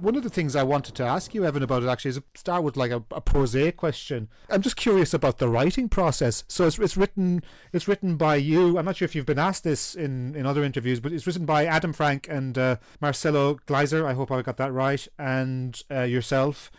One of the things I wanted to ask you, Evan, about it actually is start with like a prosaic question. I'm just curious about the writing process. So it's written by you. I'm not sure if you've been asked this in other interviews, but it's written by Adam Frank and Marcelo Gleiser. I hope I got that right, and yourself.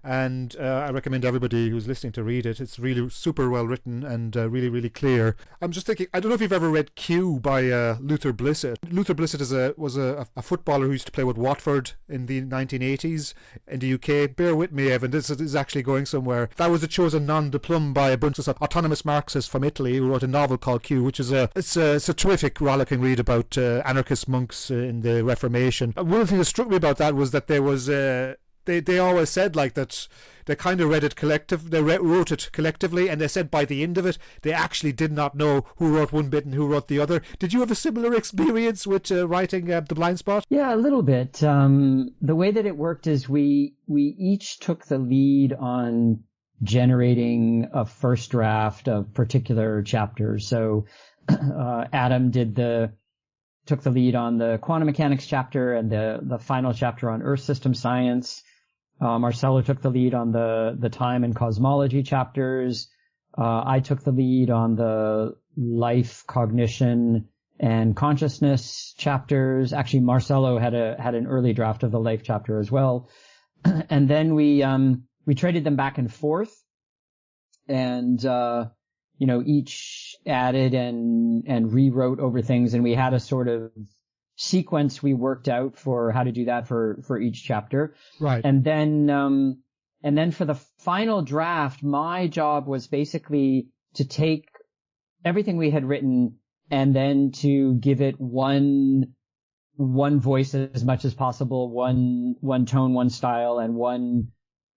And I recommend everybody who's listening to read it. It's really super well written and really, really clear. I'm just thinking, I don't know if you've ever read Q by Luther Blissett. Luther Blissett was a footballer who used to play with Watford in the 1980s in the UK. Bear with me, Evan, this is actually going somewhere. That was a chosen nom de plume by a bunch of autonomous Marxists from Italy who wrote a novel called Q, which is it's a terrific rollicking read about anarchist monks in the Reformation. One of the things that struck me about that was that there was They always said like that they kind of read it they wrote it collectively, and they said by the end of it they actually did not know who wrote one bit and who wrote the other. Did you have a similar experience with writing The Blind Spot? Yeah, a little bit. The way that it worked is we each took the lead on generating a first draft of particular chapters. So Adam took the lead on the quantum mechanics chapter and the final chapter on Earth system science. Marcelo took the lead on the time and cosmology chapters. I took the lead on the life, cognition, and consciousness chapters. Actually, Marcelo had an early draft of the life chapter as well. And then we traded them back and forth, and each added and rewrote over things, and we had a sort of sequence we worked out for how to do that for each chapter. Right. And then for the final draft, my job was basically to take everything we had written and then to give it one voice as much as possible, one tone, one style, and one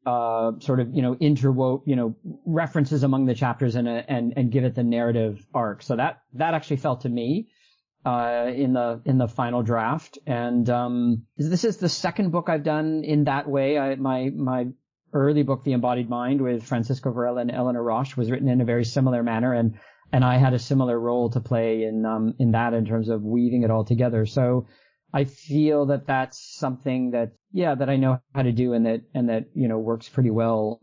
sort of interwove references among the chapters and give it the narrative arc. So that actually fell to me in the final draft. And this is the second book I've done in that way. My early book, The Embodied Mind, with Francisco Varela and Eleanor Roche, was written in a very similar manner, and I had a similar role to play in that in terms of weaving it all together. So I feel that that's something that I know how to do, and that works pretty well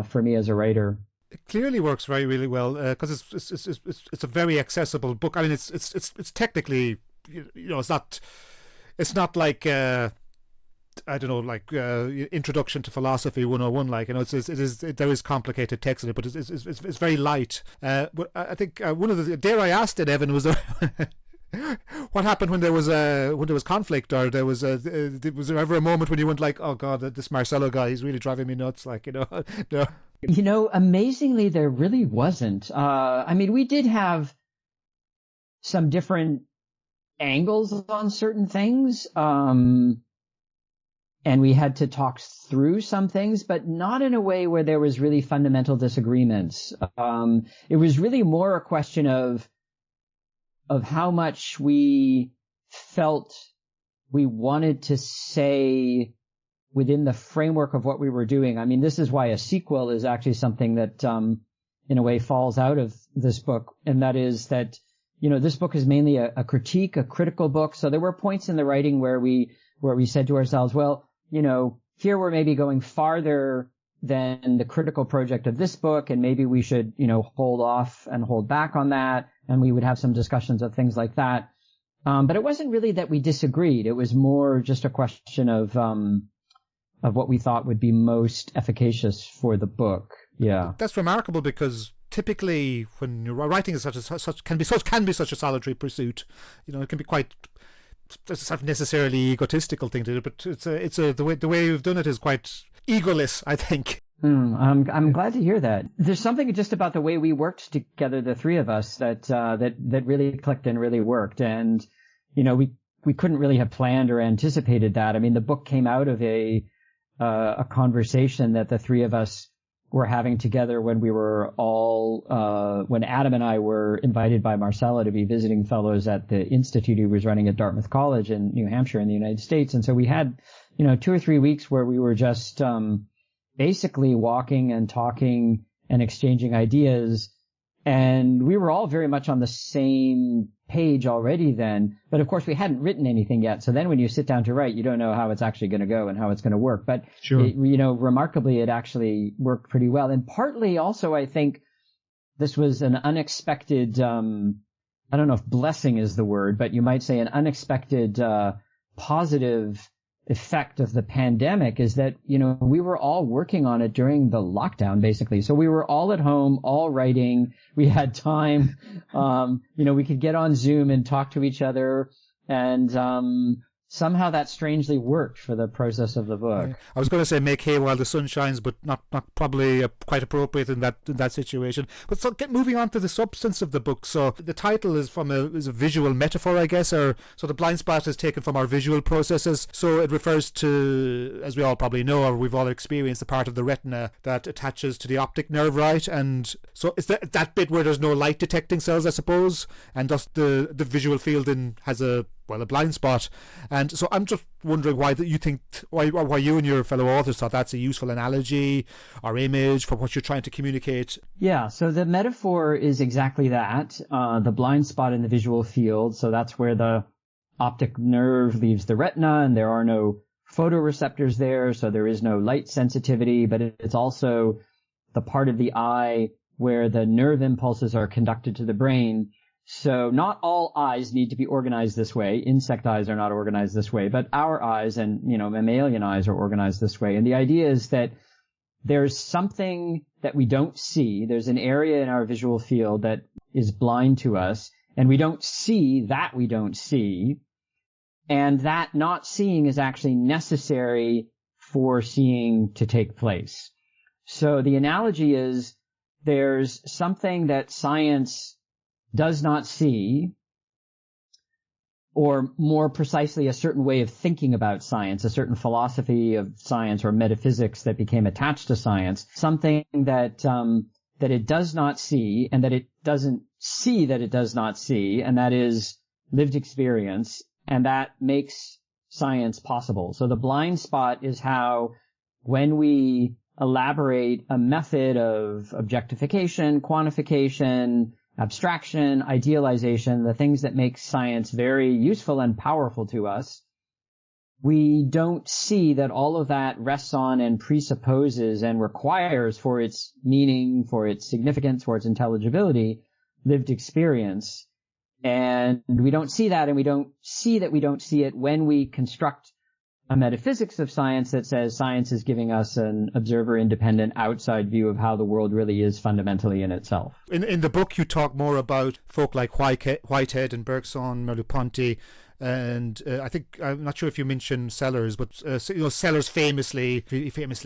for me as a writer. It clearly works really well because it's a very accessible book. I mean, it's technically, it's not like I don't know, like Introduction to Philosophy 101. Like, there is complicated text in it, but it's very light. But I think one of the, dare I ask it, Evan, was what happened when there was conflict, or was there ever a moment when you went like, oh God, this Marcelo guy, he's really driving me nuts, like, no. Amazingly, there really wasn't. I mean, we did have some different angles on certain things, and we had to talk through some things, but not in a way where there was really fundamental disagreements. It was really more a question of how much we felt we wanted to say within the framework of what we were doing. I mean, this is why a sequel is actually something that, in a way, falls out of this book. And that is that, this book is mainly a critique, a critical book. So there were points in the writing where we said to ourselves, well, here we're maybe going farther than the critical project of this book, and maybe we should, hold off and hold back on that. And we would have some discussions of things like that. But it wasn't really that we disagreed. It was more just a question of what we thought would be most efficacious for the book. Yeah. That's remarkable, because typically when you're writing is can be such a solitary pursuit. It can be quite, it's not necessarily egotistical thing to do, but the way you've done it is quite egoless, I think. I'm glad to hear that. There's something just about the way we worked together, the three of us, that really clicked and really worked. And, we couldn't really have planned or anticipated that. I mean, the book came out of a conversation that the three of us were having together when we were when Adam and I were invited by Marcelo to be visiting fellows at the institute he was running at Dartmouth College in New Hampshire in the United States. And so we had, 2 or 3 weeks where we were just, basically walking and talking and exchanging ideas. And we were all very much on the same page already then. But of course, we hadn't written anything yet. So then when you sit down to write, you don't know how it's actually going to go and how it's going to work. But, Sure. Remarkably, it actually worked pretty well. And partly also, I think this was an unexpected, I don't know if blessing is the word, but you might say an unexpected positive effect of the pandemic is that, we were all working on it during the lockdown, basically. So we were all at home, all writing. We had time. We could get on Zoom and talk to each other. And somehow that strangely worked for the process of the book. Yeah. I was going to say make hay while the sun shines, but not probably quite appropriate in that situation. But so moving on to the substance of the book. So the title is is a visual metaphor, I guess, or so the blind spot is taken from our visual processes. So it refers to, as we all probably know, or we've all experienced, the part of the retina that attaches to the optic nerve, right? And so it's that bit where there's no light detecting cells, I suppose, and thus the visual field has a blind spot. And so I'm just wondering why you and your fellow authors thought that's a useful analogy or image for what you're trying to communicate. Yeah, so the metaphor is exactly that, the blind spot in the visual field. So that's where the optic nerve leaves the retina, and there are no photoreceptors there, so there is no light sensitivity, but it's also the part of the eye where the nerve impulses are conducted to the brain. So not all eyes need to be organized this way. Insect eyes are not organized this way, but our eyes and, mammalian eyes are organized this way. And the idea is that there's something that we don't see. There's an area in our visual field that is blind to us, and we don't see that we don't see. And that not seeing is actually necessary for seeing to take place. So the analogy is there's something that science does not see, or more precisely, a certain way of thinking about science, a certain philosophy of science or metaphysics that became attached to science, something that it does not see, and that it doesn't see that it does not see, and that is lived experience, and that makes science possible. So the blind spot is how, when we elaborate a method of objectification, quantification, abstraction, idealization, the things that make science very useful and powerful to us, we don't see that all of that rests on and presupposes and requires for its meaning, for its significance, for its intelligibility, lived experience. And we don't see that, and we don't see that we don't see it when we construct a metaphysics of science that says science is giving us an observer-independent outside view of how the world really is fundamentally in itself. In the book, you talk more about folk like Whitehead and Bergson, Merleau-Ponty, and I think, I'm not sure if you mentioned Sellers, but Sellers famously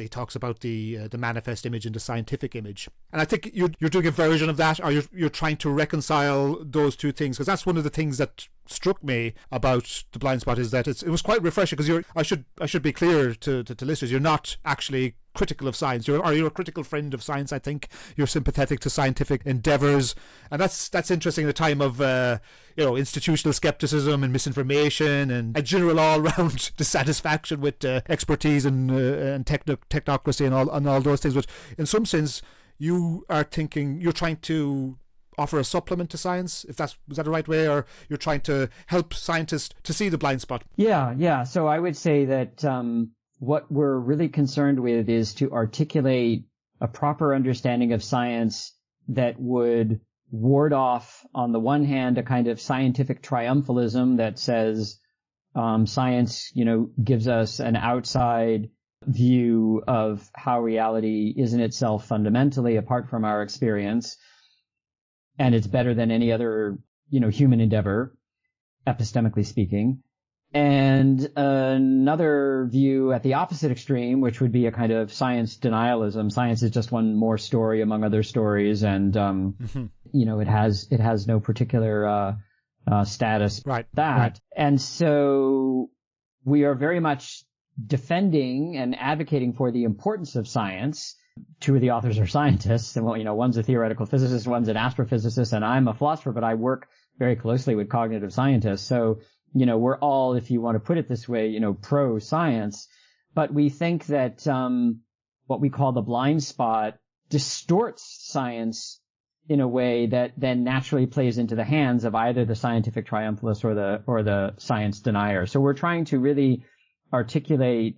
talks about the manifest image and the scientific image. And I think you're doing a version of that, or you're trying to reconcile those two things, because that's one of the things that struck me about the blind spot, is that it was quite refreshing, because I should be clear to listeners, you're not actually critical of science. You're a critical friend of science. I think you're sympathetic to scientific endeavors, and that's interesting at a time of institutional skepticism and misinformation and a general all-round dissatisfaction with expertise and technocracy and all those things. But in some sense, you're trying to offer a supplement to science, was that the right way, or you're trying to help scientists to see the blind spot? Yeah. So I would say that what we're really concerned with is to articulate a proper understanding of science that would ward off, on the one hand, a kind of scientific triumphalism that says science, gives us an outside view of how reality is in itself fundamentally apart from our experience, and it's better than any other, human endeavor, epistemically speaking. And another view at the opposite extreme, which would be a kind of science denialism. Science is just one more story among other stories, and it has no particular status. Right. Right. And so we are very much defending and advocating for the importance of science. Two of the authors are scientists, and one's a theoretical physicist, one's an astrophysicist, and I'm a philosopher, but I work very closely with cognitive scientists. So we're all, if you want to put it this way, pro-science, but we think that what we call the blind spot distorts science in a way that then naturally plays into the hands of either the scientific triumphalist or the science denier. So we're trying to really articulate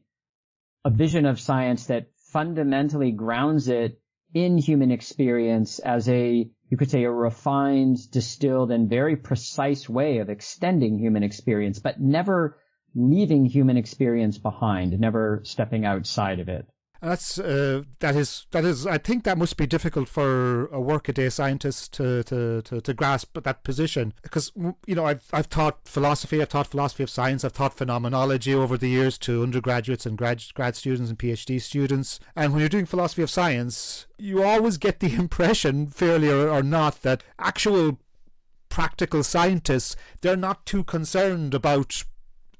a vision of science that fundamentally grounds it in human experience as you could say, a refined, distilled, and very precise way of extending human experience, but never leaving human experience behind, never stepping outside of it. That is. I think that must be difficult for a workaday scientist to grasp that position, because I've taught philosophy, I've taught philosophy of science, I've taught phenomenology over the years to undergraduates and grad students and PhD students, and when you're doing philosophy of science, you always get the impression, fairly or not, that actual practical scientists, they're not too concerned about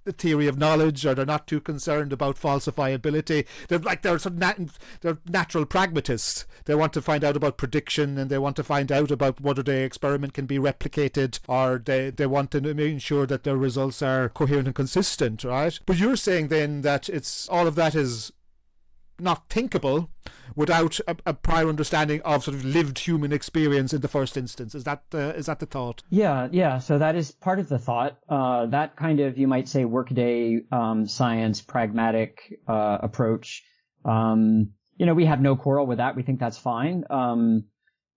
the theory of knowledge, or they're not too concerned about falsifiability. They're natural pragmatists. They want to find out about prediction, and they want to find out about whether the experiment can be replicated, or they want to ensure that their results are coherent and consistent, right? But you're saying then that all of that is not thinkable without a prior understanding of sort of lived human experience in the first instance. Is that the thought? Yeah. So that is part of the thought. That kind of, you might say, workaday science, pragmatic approach. We have no quarrel with that. We think that's fine.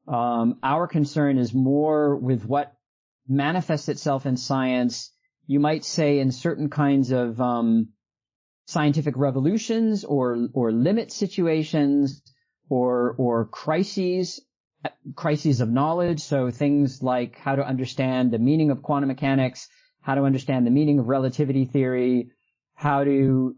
Our concern is more with what manifests itself in science, you might say, in certain kinds of scientific revolutions or limit situations or crises of knowledge. So things like how to understand the meaning of quantum mechanics, how to understand the meaning of relativity theory, how to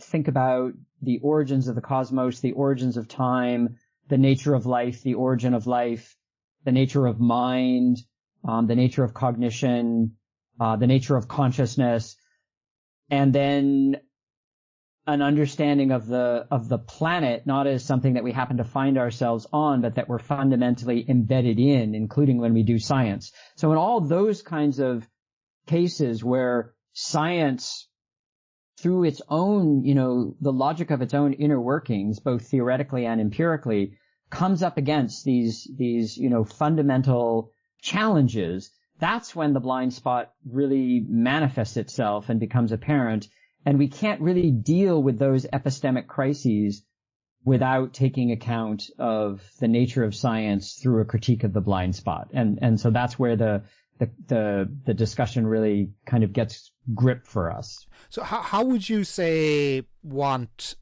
think about the origins of the cosmos, the origins of time, the nature of life, the origin of life, the nature of mind, the nature of cognition, the nature of consciousness, and then an understanding of the planet, not as something that we happen to find ourselves on, but that we're fundamentally embedded in, including when we do science. So in all those kinds of cases where science, through its own, the logic of its own inner workings, both theoretically and empirically, comes up against these fundamental challenges, that's when the blind spot really manifests itself and becomes apparent. And we can't really deal with those epistemic crises without taking account of the nature of science through a critique of the blind spot. And so that's where the discussion really kind of gets grip for us. So how would you say want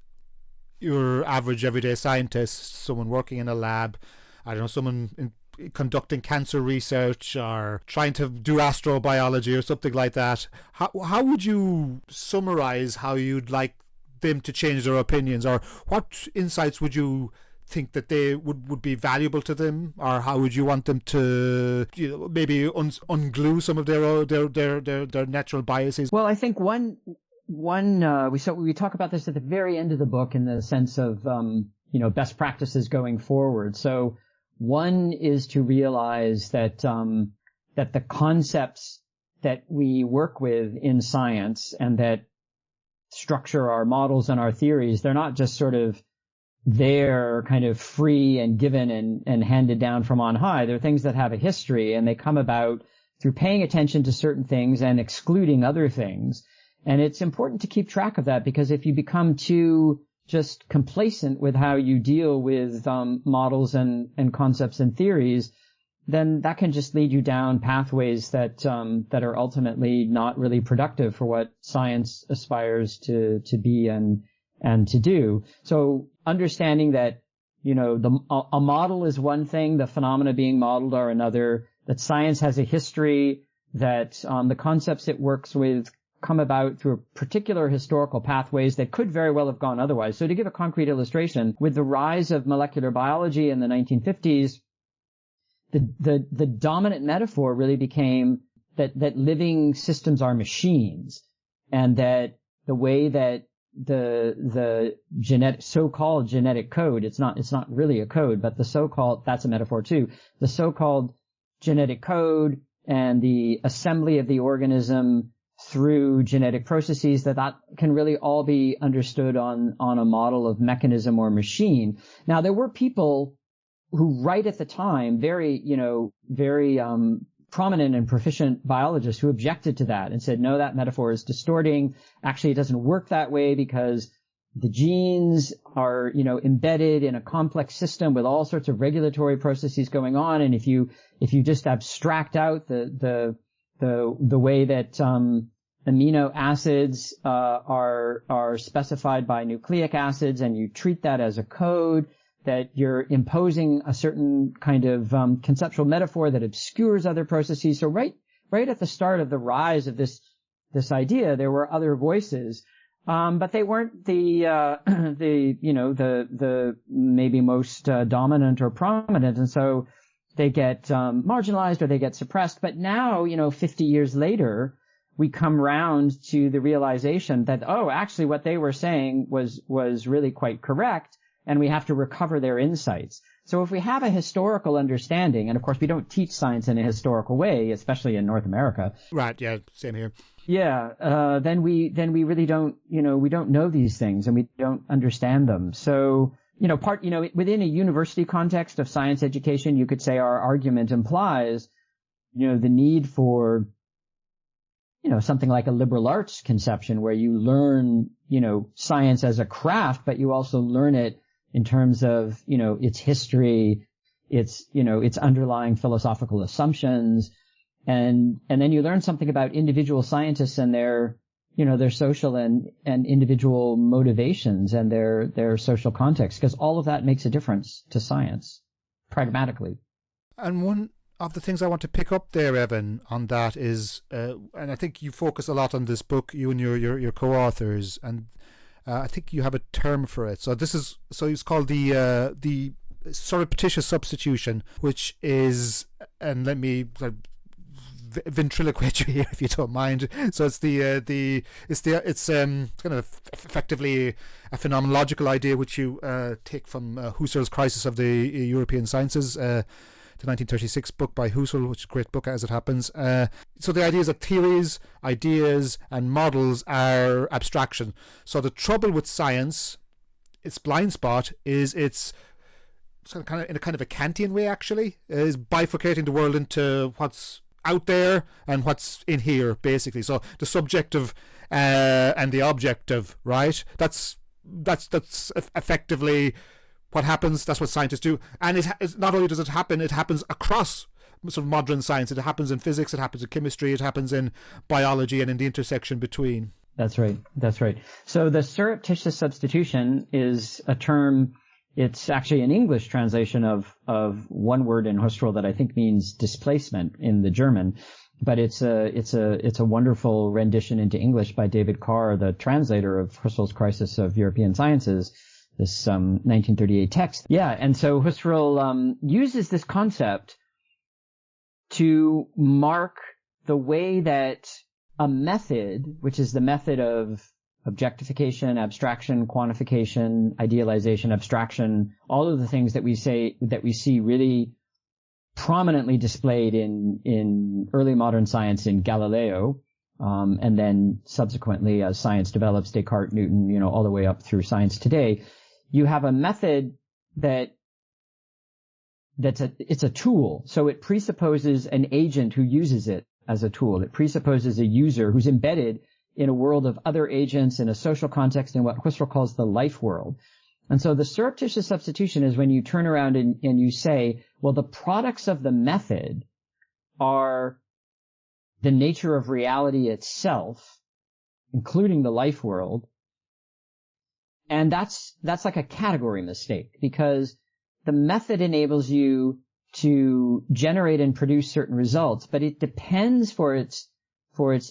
your average everyday scientist, someone working in a lab, I don't know, someone conducting cancer research or trying to do astrobiology or something like that, how would you summarize how you'd like them to change their opinions, or what insights would you think that they would be valuable to them, or how would you want them to maybe unglue some of their natural biases? Well, I think one we talk about this at the very end of the book in the sense of best practices going forward. So one is to realize that the concepts that we work with in science and that structure our models and our theories, they're not just sort of there kind of free and given and handed down from on high. They're things that have a history, and they come about through paying attention to certain things and excluding other things. And it's important to keep track of that, because if you become too just complacent with how you deal with models and concepts and theories, then that can just lead you down pathways that are ultimately not really productive for what science aspires to be and to do. So understanding that a model is one thing, the phenomena being modeled are another, that science has a history, that the concepts it works with come about through particular historical pathways that could very well have gone otherwise. So to give a concrete illustration, with the rise of molecular biology in the 1950s, the dominant metaphor really became that living systems are machines, and that the way that the so-called genetic code, it's not really a code, but the so-called, that's a metaphor too, the so-called genetic code and the assembly of the organism through genetic processes, that can really all be understood on a model of mechanism or machine. Now, there were people who right at the time, very prominent and proficient biologists who objected to that and said, no, that metaphor is distorting. Actually, it doesn't work that way because the genes are, embedded in a complex system with all sorts of regulatory processes going on. And if you just abstract out the way that, amino acids, are specified by nucleic acids and you treat that as a code, that you're imposing a certain kind of conceptual metaphor that obscures other processes. So right at the start of the rise of this idea, there were other voices, but they weren't the maybe most dominant or prominent, and so they get marginalized or they get suppressed. But now, 50 years later, we come round to the realization that, actually what they were saying was really quite correct. And we have to recover their insights. So if we have a historical understanding, and of course we don't teach science in a historical way, especially in North America. Right, yeah, same here. Yeah, then we really don't, we don't know these things and we don't understand them. So, within a university context of science education, you could say our argument implies, the need for, something like a liberal arts conception where you learn, science as a craft, but you also learn it in terms of, its history, its underlying philosophical assumptions. And then you learn something about individual scientists and their social and individual motivations and their social context, because all of that makes a difference to science, pragmatically. And one of the things I want to pick up there, Evan, on that is, and I think you focus a lot on this book, you and your co-authors, and I think you have a term for it. So it's called the surreptitious substitution, which is, and let me ventriloquate you here if you don't mind. So it's it's kind of effectively a phenomenological idea which you take from Husserl's Crisis of the European Sciences, the 1936 book by Husserl, which is a great book as it happens. So the idea is that theories, ideas, and models are abstraction. So the trouble with science, its blind spot, is it's kind of in a kind of a Kantian way, actually, is bifurcating the world into what's out there and what's in here, basically. So the subjective and the objective, right? That's effectively what happens. That's what scientists do. And it's not only does it happen, it happens across sort of modern science. It happens in physics, it happens in chemistry, it happens in biology, and in the intersection between. That's right. So the surreptitious substitution is a term. It's actually an English translation of one word in Husserl that I think means displacement in the German, but it's a wonderful rendition into English by David Carr, the translator of Husserl's Crisis of European Sciences, this 1938 text. Yeah, and so Husserl uses this concept to mark the way that a method, which is the method of objectification, abstraction, quantification, idealization, abstraction, all of the things that we see really prominently displayed in early modern science in Galileo, and then subsequently as science develops, Descartes, Newton, all the way up through science today. You have a method it's a tool. So it presupposes an agent who uses it as a tool. It presupposes a user who's embedded in a world of other agents, in a social context, in what Husserl calls the life world. And so the surreptitious substitution is when you turn around and you say, well, the products of the method are the nature of reality itself, including the life world. And that's like a category mistake, because the method enables you to generate and produce certain results, but it depends for its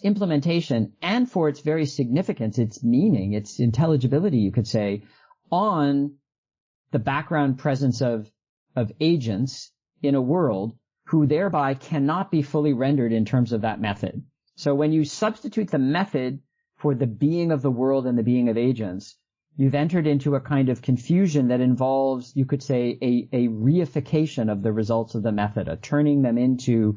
implementation and for its very significance, its meaning, its intelligibility, you could say, on the background presence of agents in a world who thereby cannot be fully rendered in terms of that method. So when you substitute the method for the being of the world and the being of agents, you've entered into a kind of confusion that involves, you could say, a reification of the results of the method, a turning them into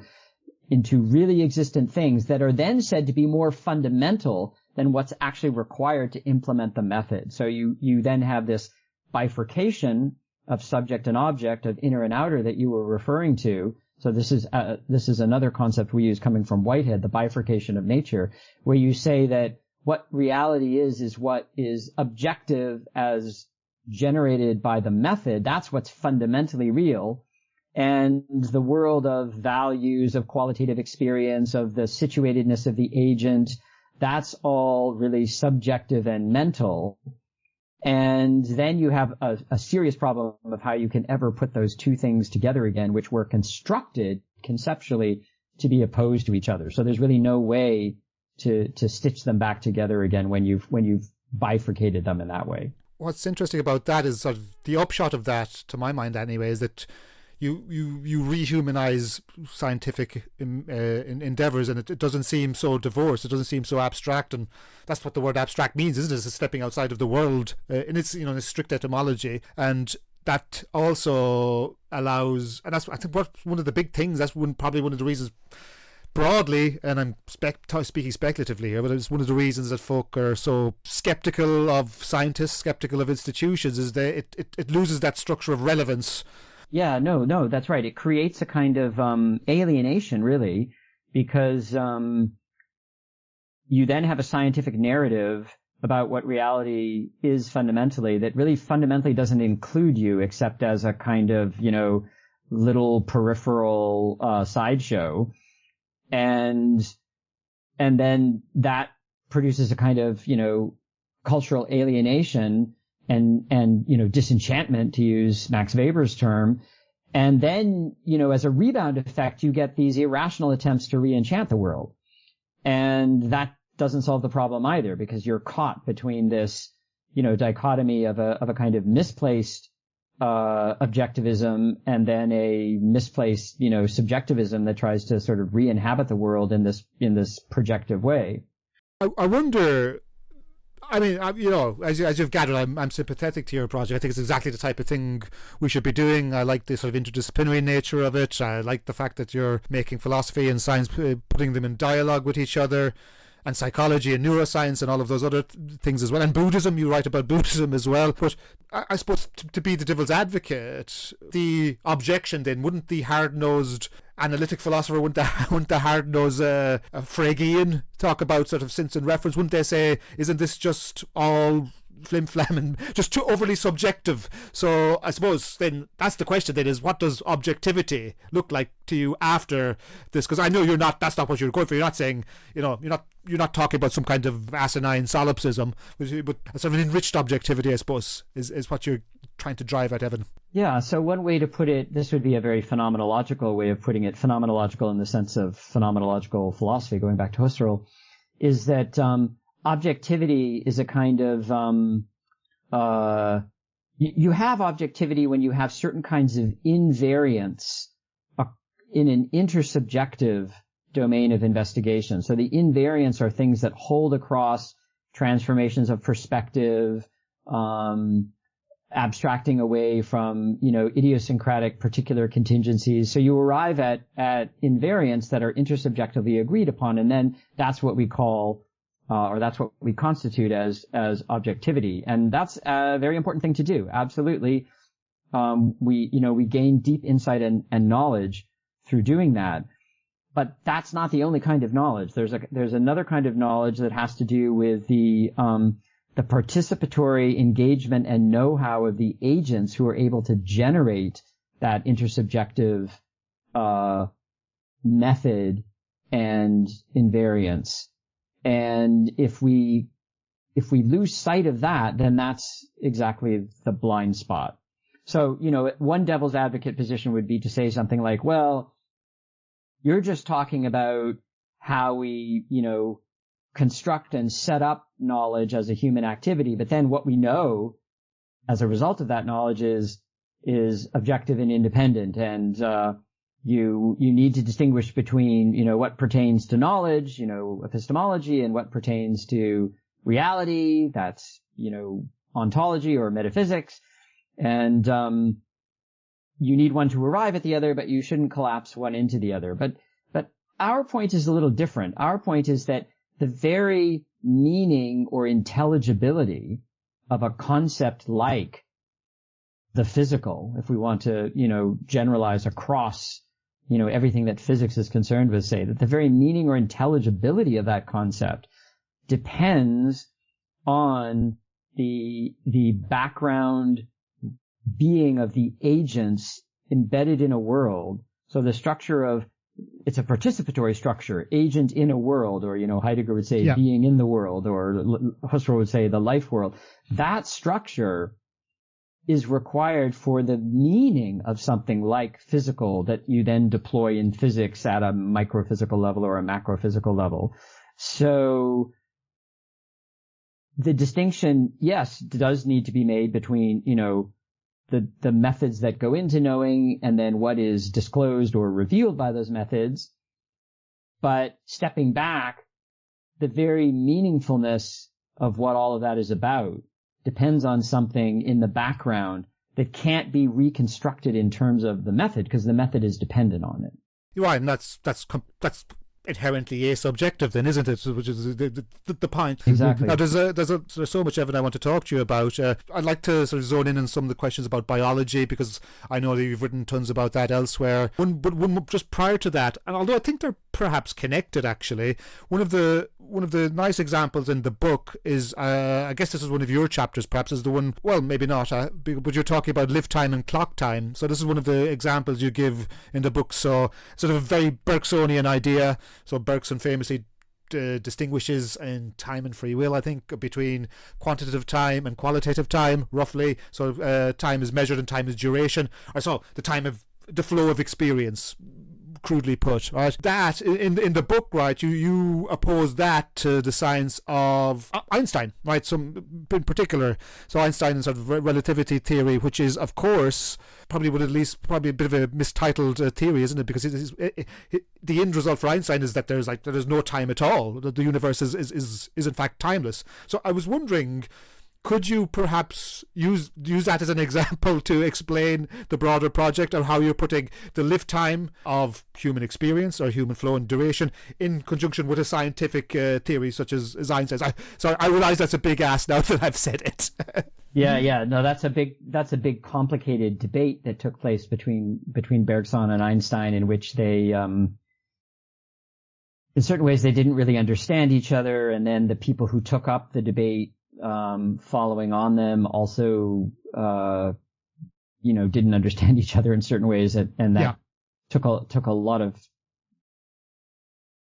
really existent things that are then said to be more fundamental than what's actually required to implement the method. So you then have this bifurcation subject and object, of inner and outer that you were referring to. So this is another concept we use coming from Whitehead, the bifurcation of nature, where you say that what reality is what is objective as generated by the method. That's what's fundamentally real. And the world of values, of qualitative experience, of the situatedness of the agent, that's all really subjective and mental. And then you have a serious problem of how you can ever put those two things together again, which were constructed conceptually to be opposed to each other. So there's really no way to stitch them back together again when you've bifurcated them in that way. What's interesting about that is sort of the upshot of that, to my mind anyway, is that you rehumanize scientific endeavors, and it doesn't seem so divorced. It doesn't seem so abstract, and that's what the word abstract means, isn't it? It's stepping outside of the world in its in its strict etymology, and that also allows. And that's, I think, one of the big things. That's probably one of the reasons. Broadly, and I'm speaking speculatively here, but it's one of the reasons that folk are so skeptical of scientists, skeptical of institutions, is that it loses that structure of relevance. Yeah, no, that's right. It creates a kind of alienation, really, because you then have a scientific narrative about what reality is fundamentally that really fundamentally doesn't include you except as a kind of, little peripheral sideshow. And then that produces a kind of, cultural alienation and disenchantment, to use Max Weber's term. And then, as a rebound effect, you get these irrational attempts to re-enchant the world. And that doesn't solve the problem either, because you're caught between this, dichotomy of a kind of misplaced objectivism and then a misplaced, subjectivism that tries to sort of re-inhabit the world in this projective way. I wonder. I mean, as you've gathered, I'm sympathetic to your project. I think it's exactly the type of thing we should be doing. I like the sort of interdisciplinary nature of it. I like the fact that you're making philosophy and science, putting them in dialogue with each other, and psychology and neuroscience and all of those other things as well. And Buddhism, you write about Buddhism as well. But I suppose to be the devil's advocate, the objection then, wouldn't the hard-nosed analytic philosopher, wouldn't the hard-nosed Fregean talk about sort of sense and reference? Wouldn't they say, isn't this just all flim-flam and just too overly subjective? So I suppose then that's the question then, is what does objectivity look like to you after this? Because I know that's not what you're going for. You're not saying, you're not talking about some kind of asinine solipsism, but sort of an enriched objectivity, I suppose, is what you're trying to drive at, Evan. Yeah, so one way to put it, this would be a very phenomenological way of putting it, phenomenological in the sense of phenomenological philosophy, going back to Husserl, is that objectivity is a kind of, you have objectivity when you have certain kinds of invariance in an intersubjective domain of investigation. So the invariants are things that hold across transformations of perspective, abstracting away from, idiosyncratic particular contingencies. So you arrive at invariants that are intersubjectively agreed upon, and then that's what we call, or that's what we constitute as objectivity. And that's a very important thing to do. Absolutely. We gain deep insight and knowledge through doing that. But that's not the only kind of knowledge. There's another kind of knowledge that has to do with the participatory engagement and know-how of the agents who are able to generate that intersubjective method and invariance. And if we lose sight of that, then that's exactly the blind spot. So, one devil's advocate position would be to say something like, well, you're just talking about how we, construct and set up knowledge as a human activity, but then what we know as a result of that knowledge is objective and independent, and you need to distinguish between what pertains to knowledge, epistemology, and what pertains to reality, that's ontology or metaphysics, and you need one to arrive at the other, but you shouldn't collapse one into the other. But our point is a little different. Our point is that the very meaning or intelligibility of a concept like the physical, if we want to, generalize across, everything that physics is concerned with, say that the very meaning or intelligibility of that concept depends on the background being of the agents embedded in a world. So the structure of, it's a participatory structure, agent in a world, or, Heidegger would say being in the world, or Husserl would say the life world. That structure is required for the meaning of something like physical that you then deploy in physics at a microphysical level or a macrophysical level. So the distinction, yes, does need to be made between, the methods that go into knowing and then what is disclosed or revealed by those methods. But stepping back, the very meaningfulness of what all of that is about depends on something in the background that can't be reconstructed in terms of the method, because the method is dependent on it. Right, and that's inherently asubjective then, isn't it? Which is the point. Exactly. Now, there's so much, Evan, I want to talk to you about. I'd like to sort of zone in on some of the questions about biology, because I know that you've written tons about that elsewhere. But just prior to that, and although I think they're perhaps connected, actually, one of the nice examples in the book is, I guess this is one of your chapters, perhaps, is the one, well, maybe not, but you're talking about live time and clock time. So this is one of the examples you give in the book. So sort of a very Bergsonian idea. So Bergson famously distinguishes in Time and Free Will, I think, between quantitative time and qualitative time, roughly. So time is measured and time is duration. Or so the time of the flow of experience, crudely put, right? That in the book, right, you oppose that to the science of Einstein, right? Some in particular, so Einstein's sort of relativity theory, which is, of course, probably a bit of a mistitled theory, isn't it? Because the end result for Einstein is that there's no time at all. That the universe is in fact timeless. So I was wondering, could you perhaps use that as an example to explain the broader project, or how you're putting the live time of human experience or human flow and duration in conjunction with a scientific theory such as Einstein's? I realize that's a big ask now that I've said it. Yeah. No, that's a big complicated debate that took place between Bergson and Einstein, in which they, in certain ways, they didn't really understand each other, and then the people who took up the debate following on them also, didn't understand each other in certain ways, and that took a lot of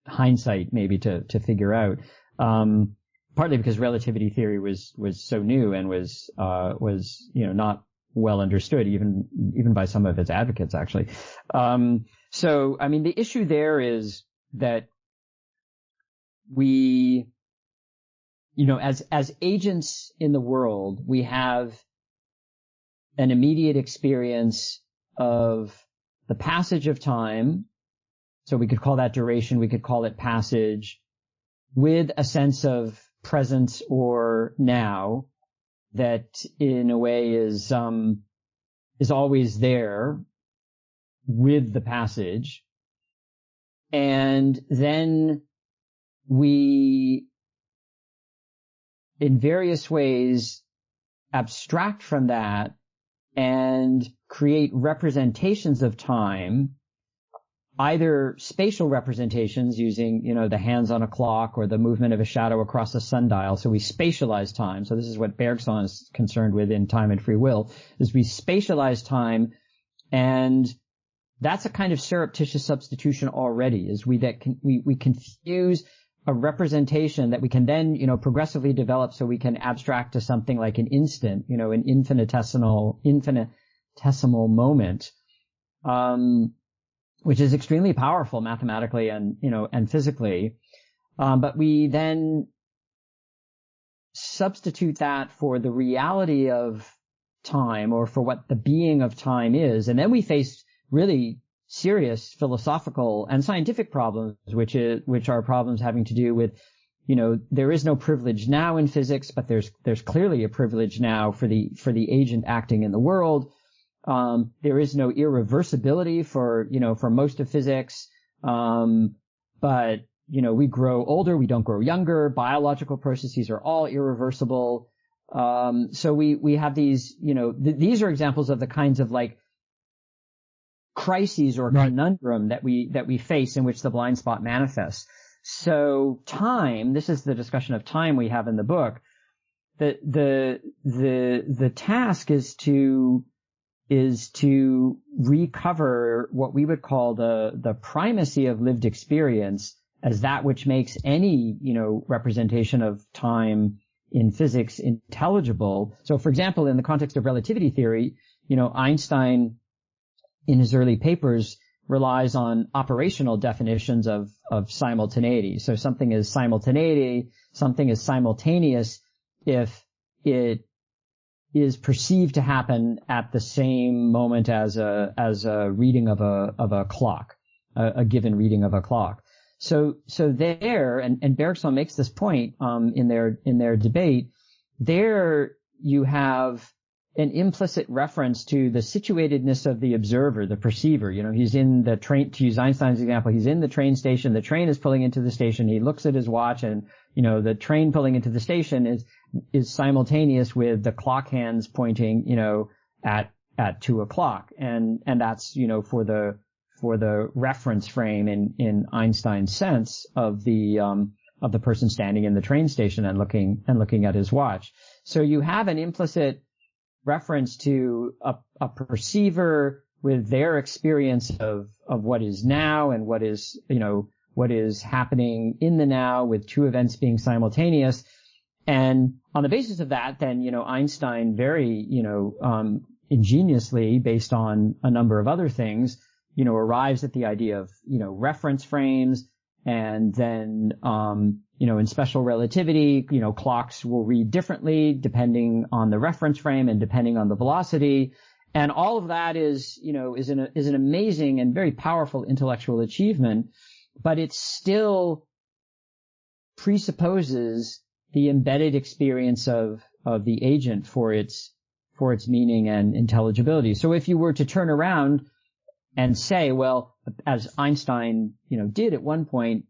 hindsight maybe to figure out. Partly because relativity theory was so new and was not well understood even by some of its advocates, actually. So I mean, the issue there is that we, as agents in the world, we have an immediate experience of the passage of time. So we could call that duration, we could call it passage, with a sense of presence or now that in a way is always there with the passage. And then we, in various ways, abstract from that and create representations of time, either spatial representations using, the hands on a clock or the movement of a shadow across a sundial. So we spatialize time. So this is what Bergson is concerned with in Time and Free Will, is we spatialize time, and that's a kind of surreptitious substitution already, is we confuse a representation that we can then, progressively develop so we can abstract to something like an instant, an infinitesimal moment, which is extremely powerful mathematically and physically. But we then substitute that for the reality of time, or for what the being of time is. And then we face really serious philosophical and scientific problems, which are problems having to do with, there is no privilege now in physics, but there's clearly a privilege now for the agent acting in the world. There is no irreversibility for most of physics. But, we grow older, we don't grow younger. Biological processes are all irreversible. So we have these, these are examples of the kinds of like crises or conundrum that we face in which the blind spot manifests. So time, this is the discussion of time we have in the book. The task is to recover what we would call the primacy of lived experience as that which makes any, representation of time in physics intelligible. So, for example, in the context of relativity theory, Einstein in his early papers relies on operational definitions of simultaneity. So something is simultaneity, something is simultaneous if it is perceived to happen at the same moment as a reading of a clock, a given reading of a clock. So there, and Bergson makes this point in their debate. There you have an implicit reference to the situatedness of the observer, the perceiver. He's in the train, to use Einstein's example, he's in the train station, the train is pulling into the station, he looks at his watch, and, the train pulling into the station is simultaneous with the clock hands pointing, at 2:00. And that's, for the reference frame in Einstein's sense of the person standing in the train station and looking at his watch. So you have an implicit reference to a perceiver with their experience of what is now and what is happening in the now, with two events being simultaneous. And on the basis of that, then, Einstein very, ingeniously, based on a number of other things, arrives at the idea of, reference frames. And then, in special relativity, clocks will read differently depending on the reference frame and depending on the velocity. And all of that is an amazing and very powerful intellectual achievement, but it still presupposes the embedded experience of the agent for its meaning and intelligibility. So if you were to turn around and say, well, as Einstein, did at one point,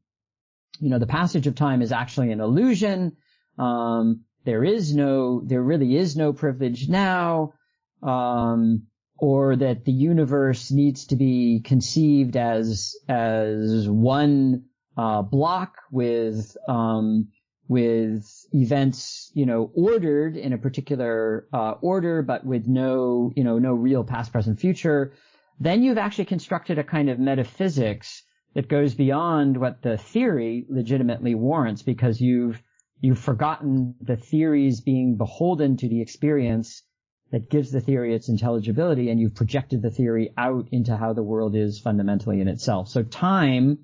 the passage of time is actually an illusion. There really is no privilege now, or that the universe needs to be conceived as one block with events, ordered in a particular order, but with no real past, present, future. Then you've actually constructed a kind of metaphysics that goes beyond what the theory legitimately warrants, because you've forgotten the theories being beholden to the experience that gives the theory its intelligibility, and you've projected the theory out into how the world is fundamentally in itself. So time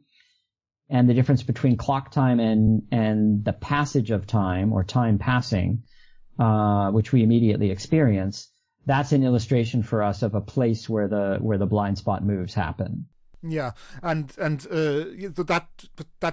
and the difference between clock time and the passage of time, or time passing, which we immediately experience, that's an illustration for us of a place where the blind spot moves happen. Yeah, and that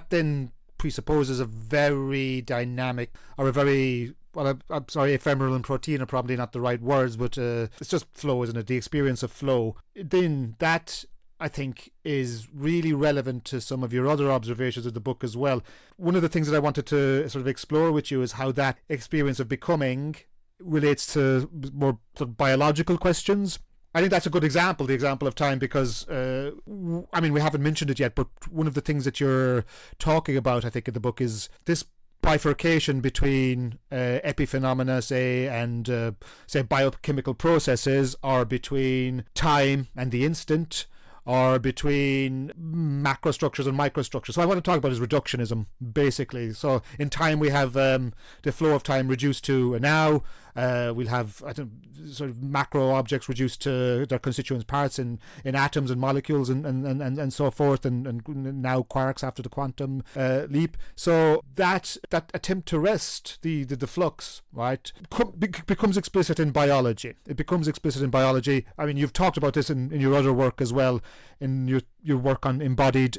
then presupposes a very dynamic, or a very, well, I'm sorry, ephemeral and protean are probably not the right words, but it's just flow, isn't it? The experience of flow. Then that, I think, is really relevant to some of your other observations of the book as well. One of the things that I wanted to sort of explore with you is how that experience of becoming relates to more sort of biological questions. I think that's a good example, the example of time, because, we haven't mentioned it yet, but one of the things that you're talking about, I think, in the book is this bifurcation between epiphenomena, say, and, say, biochemical processes, or between time and the instant, or between macrostructures and microstructures. So I want to talk about is reductionism, basically. So in time we have the flow of time reduced to a now. We'll have sort of macro objects reduced to their constituent parts in atoms and molecules and so forth, and now quarks after the quantum leap. So that attempt to rest the flux, right, becomes explicit in biology. It becomes explicit in biology. I mean, you've talked about this in your other work as well, in your work on embodied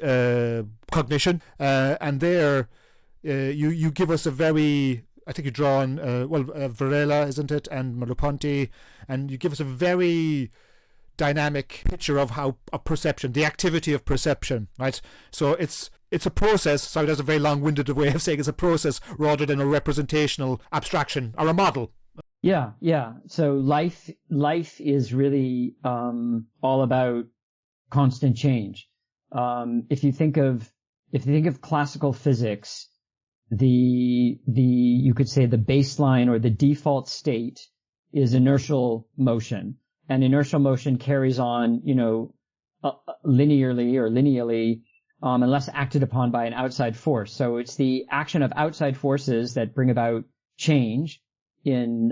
cognition, and there you give us a very, I think you draw on Varela, isn't it, and Merleau-Ponty, and you give us a very dynamic picture of how a perception, the activity of perception, right? So it's a process. Sorry, that's a very long-winded way of saying it's a process rather than a representational abstraction or a model. Yeah. So life is really all about constant change. If you think of classical physics, you could say the baseline or the default state is inertial motion, and inertial motion carries on, linearly, unless acted upon by an outside force. So it's the action of outside forces that bring about change in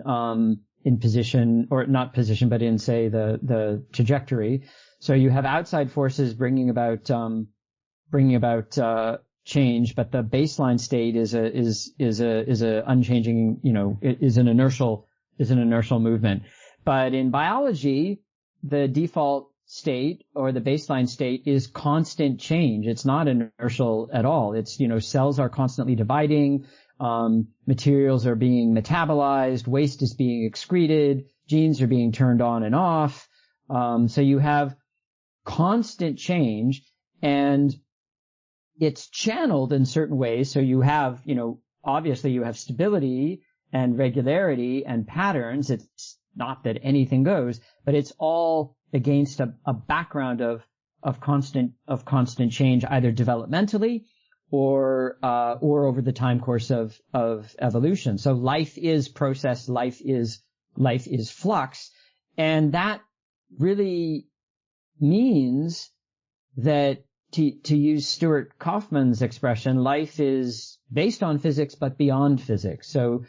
position, or not position, but in, say, the trajectory. So you have outside forces bringing about change, but the baseline state is a unchanging, is an inertial movement. But in biology, the default state or the baseline state is constant change. It's not inertial at all. It's, cells are constantly dividing, materials are being metabolized, waste is being excreted, genes are being turned on and off. So you have constant change, and it's channeled in certain ways. So you have, obviously you have stability and regularity and patterns. It's not that anything goes, but it's all against a background of constant change, either developmentally or over the time course of evolution. So life is process, life is flux, and that really means that, to use Stuart Kaufman's expression, life is based on physics but beyond physics. So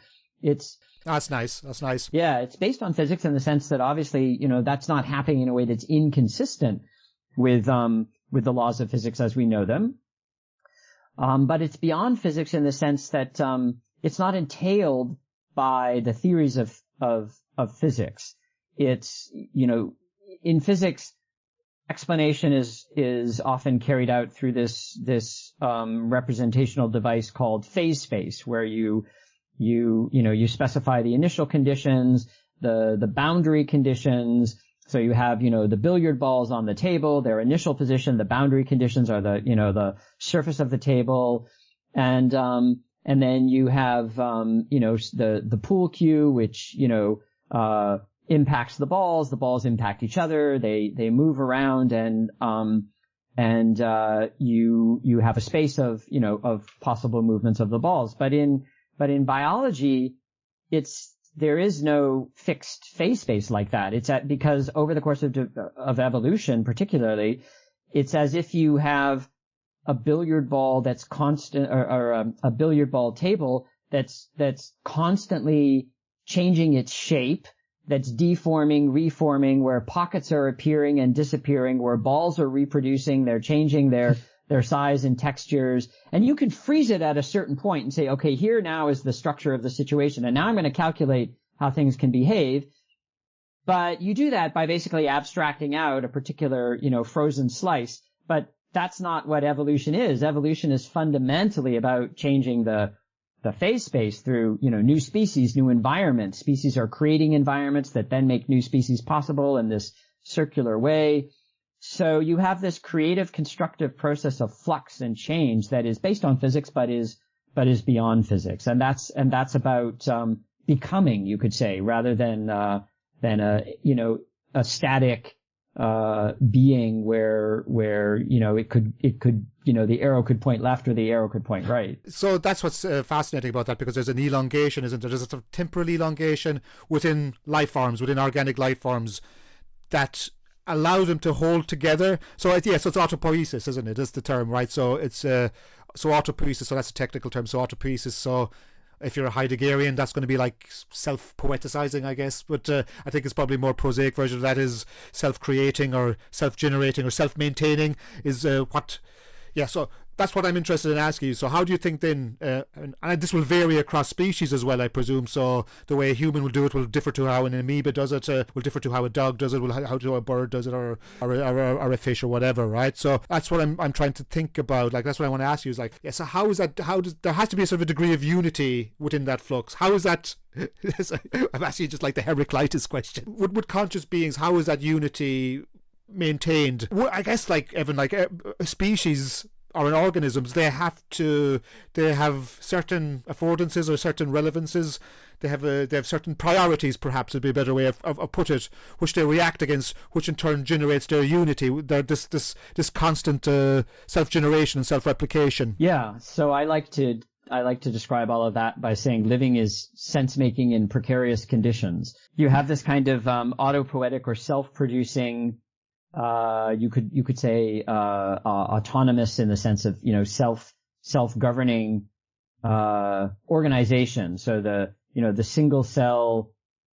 that's nice. Yeah, it's based on physics in the sense that obviously, that's not happening in a way that's inconsistent with the laws of physics as we know them. But it's beyond physics in the sense that it's not entailed by the theories of physics. It's, in physics, explanation is often carried out through this representational device called phase space, where you specify the initial conditions, the boundary conditions. So you have, the billiard balls on the table, their initial position, the boundary conditions are the surface of the table. And then you have, the pool cue, which, impacts the balls impact each other, they move around, and you have a space of possible movements of the balls. But in biology, there is no fixed phase space like that. Because over the course of evolution, particularly, it's as if you have a billiard ball that's constant, or a billiard ball table that's constantly changing its shape, that's deforming, reforming, where pockets are appearing and disappearing, where balls are reproducing, they're changing their size and textures. And you can freeze it at a certain point and say, okay, here now is the structure of the situation, and now I'm going to calculate how things can behave. But you do that by basically abstracting out a particular, frozen slice. But that's not what evolution is. Evolution is fundamentally about changing the phase space through, new species, new environments. Species are creating environments that then make new species possible in this circular way. So you have this creative, constructive process of flux and change that is based on physics, but is beyond physics. And that's about, becoming, you could say, rather than a static, being where it could the arrow could point left or the arrow could point right. So that's what's fascinating about that, because there's an elongation, isn't there? There's a sort of temporal elongation within life forms, within organic life forms, that allow them to hold together. So it's autopoiesis, isn't it? Is the term, right? So it's so autopoiesis. So that's a technical term. So autopoiesis. So if you're a Heideggerian, that's going to be like self-poeticizing, I guess. But I think it's probably more prosaic version of that is self-creating or self-generating or self-maintaining is what. Yeah, so that's what I'm interested in asking you. So how do you think then, and this will vary across species as well, I presume, so the way a human will do it will differ to how an amoeba does it, will differ to how a dog does it, will how to a bird does it, or a fish or whatever, right? So that's what I'm trying to think about. Like, that's what I want to ask you is like, yeah, so how is that, there has to be a sort of a degree of unity within that flux. How is that, I'm asking you just like the Heraclitus question. With conscious beings, how is that unity maintained? Well, I guess, like, Evan, like a species or in organisms, they have certain affordances or certain relevances have certain priorities, perhaps would be a better way of put it, which they react against, which in turn generates their unity. This constant self-generation and self-replication. Yeah. So I like to describe all of that by saying living is sense-making in precarious conditions. You have this kind of autopoietic or self-producing, you could say autonomous in the sense of self-governing organization. So the single cell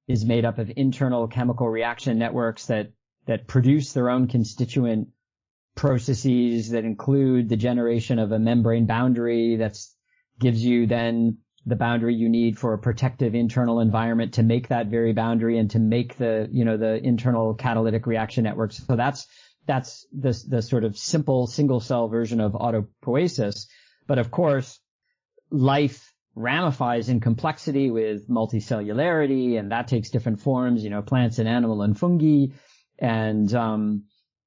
is made up of internal chemical reaction networks that produce their own constituent processes that include the generation of a membrane boundary that's gives you then the boundary you need for a protective internal environment to make that very boundary and to make the internal catalytic reaction networks. So that's the sort of simple single cell version of autopoiesis. But of course, life ramifies in complexity with multicellularity, and that takes different forms, plants and animal and fungi. And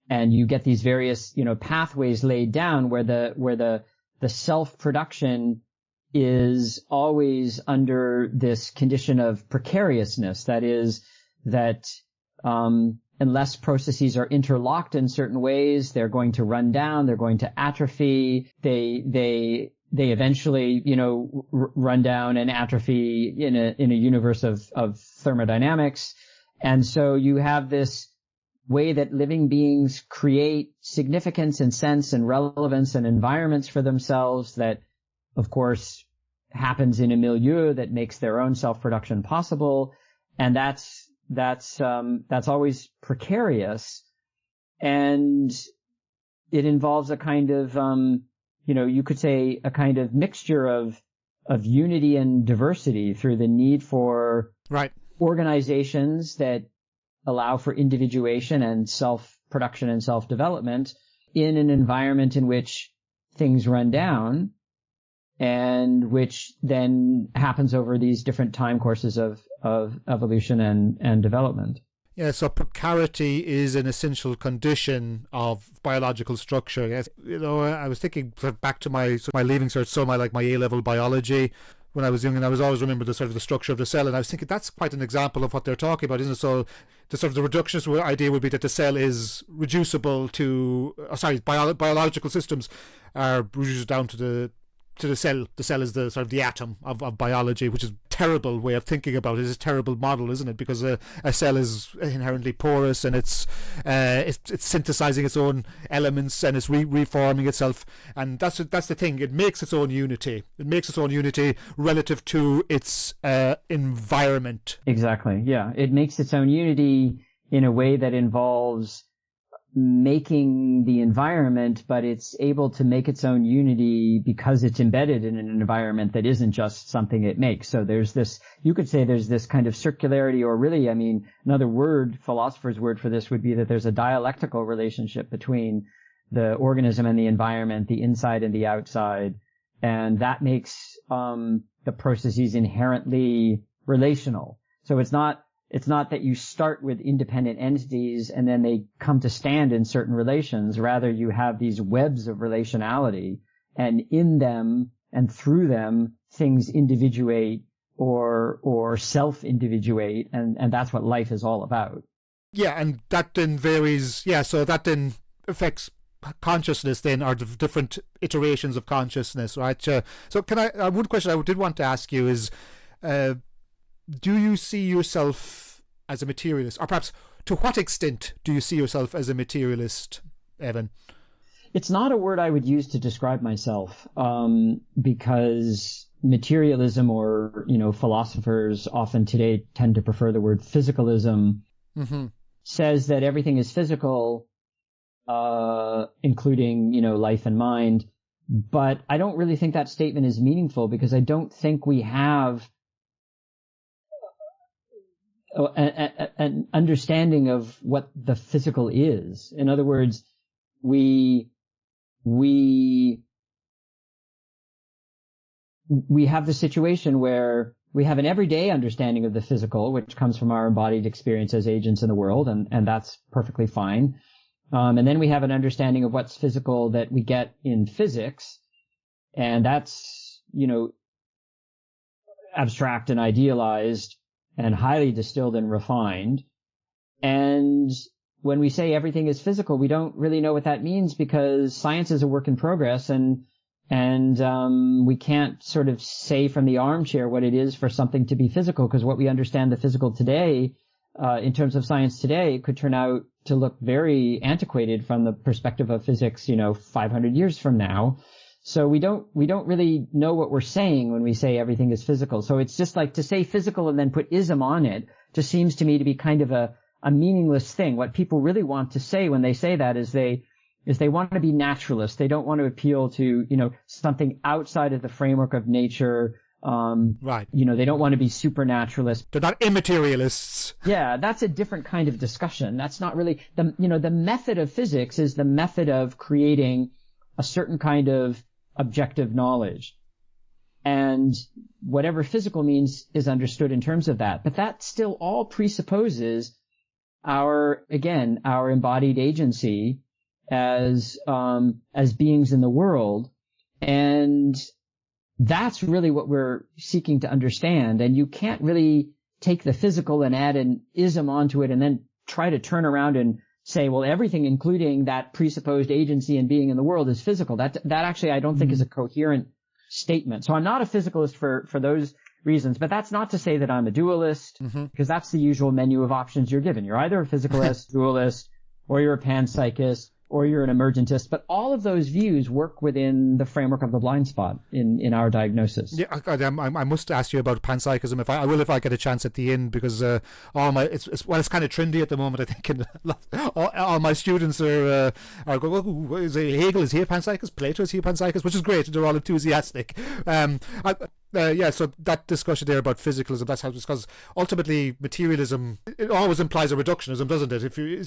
you get these various, pathways laid down where the self-production is always under this condition of precariousness. That is, that unless processes are interlocked in certain ways, they're going to run down, they're going to atrophy. They eventually, run down and atrophy in a universe of thermodynamics. And so you have this way that living beings create significance and sense and relevance and environments for themselves that, of course, happens in a milieu that makes their own self-production possible. And that's always precarious. And it involves a kind of, you could say a kind of mixture of unity and diversity through the need for organizations that allow for individuation and self-production and self-development in an environment in which things run down, and which then happens over these different time courses of evolution and development. Yeah, so precarity is an essential condition of biological structure. Yes, I was thinking back to my leaving cert, so my A-level biology when I was young, and I was always remember the sort of the structure of the cell, and I was thinking that's quite an example of what they're talking about, isn't it? So the sort of the reductionist idea would be that the cell is reducible to, biological systems are reduced down to the cell. The cell is the sort of the atom of biology, which is a terrible way of thinking about it. It's a terrible model, isn't it? Because a cell is inherently porous, and it's synthesizing its own elements, and it's reforming itself. And that's the thing. It makes its own unity. It makes its own unity relative to its environment. Exactly. Yeah. It makes its own unity in a way that involves making the environment, but it's able to make its own unity because it's embedded in an environment that isn't just something it makes. So there's this, you could say there's this kind of circularity, or really, another word, philosopher's word for this would be that there's a dialectical relationship between the organism and the environment, the inside and the outside. And that makes, the processes inherently relational. So it's not that you start with independent entities and then they come to stand in certain relations. Rather, you have these webs of relationality, and in them and through them, things individuate or self-individuate, and that's what life is all about. Yeah, and that then varies. Yeah, so that then affects consciousness then, or the different iterations of consciousness, right? So one question I did want to ask you is, do you see yourself as a materialist, or perhaps to what extent do you see yourself as a materialist, Evan? It's not a word I would use to describe myself, because materialism, or philosophers often today tend to prefer the word physicalism, says that everything is physical, including life and mind. But I don't really think that statement is meaningful, because I don't think we have an understanding of what the physical is. In other words, we have the situation where we have an everyday understanding of the physical, which comes from our embodied experience as agents in the world, and that's perfectly fine. And then we have an understanding of what's physical that we get in physics, and that's, abstract and idealized and highly distilled and refined. And when we say everything is physical, we don't really know what that means, because science is a work in progress, and we can't sort of say from the armchair what it is for something to be physical, because what we understand the physical today, in terms of science today, could turn out to look very antiquated from the perspective of physics, 500 years from now. So we don't really know what we're saying when we say everything is physical. So it's just like to say physical and then put ism on it just seems to me to be kind of a meaningless thing. What people really want to say when they say that is they want to be naturalists. They don't want to appeal to, something outside of the framework of nature. Right. They don't want to be supernaturalists. They're not immaterialists. Yeah, that's a different kind of discussion. That's not really the method of physics is the method of creating a certain kind of objective knowledge. And whatever physical means is understood in terms of that. But that still all presupposes our embodied agency as beings in the world. And that's really what we're seeking to understand. And you can't really take the physical and add an ism onto it and then try to turn around and say, well, everything, including that presupposed agency and being in the world, is physical. That actually I don't think is a coherent statement. So I'm not a physicalist for those reasons, but that's not to say that I'm a dualist, because that's the usual menu of options you're given. You're either a physicalist, dualist, or you're a panpsychist, or you're an emergentist, but all of those views work within the framework of the blind spot in our diagnosis. Yeah, I must ask you about panpsychism. If I get a chance at the end, because it's kind of trendy at the moment, I think, and all my students are going, is Hegel, is he a panpsychist? Plato, is he a panpsychist? Which is great. They're all enthusiastic. So that discussion there about physicalism, that's how, because ultimately materialism, it always implies a reductionism, doesn't it? If you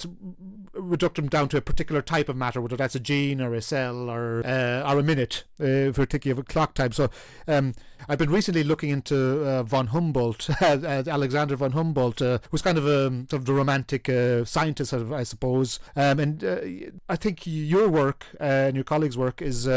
reduct down to a particular type of matter, whether that's a gene or a cell or a minute, if we're thinking of a clock time. So I've been recently looking into von Humboldt, Alexander von Humboldt, who's kind of sort of the romantic scientist, I suppose. And I think your work and your colleagues' work is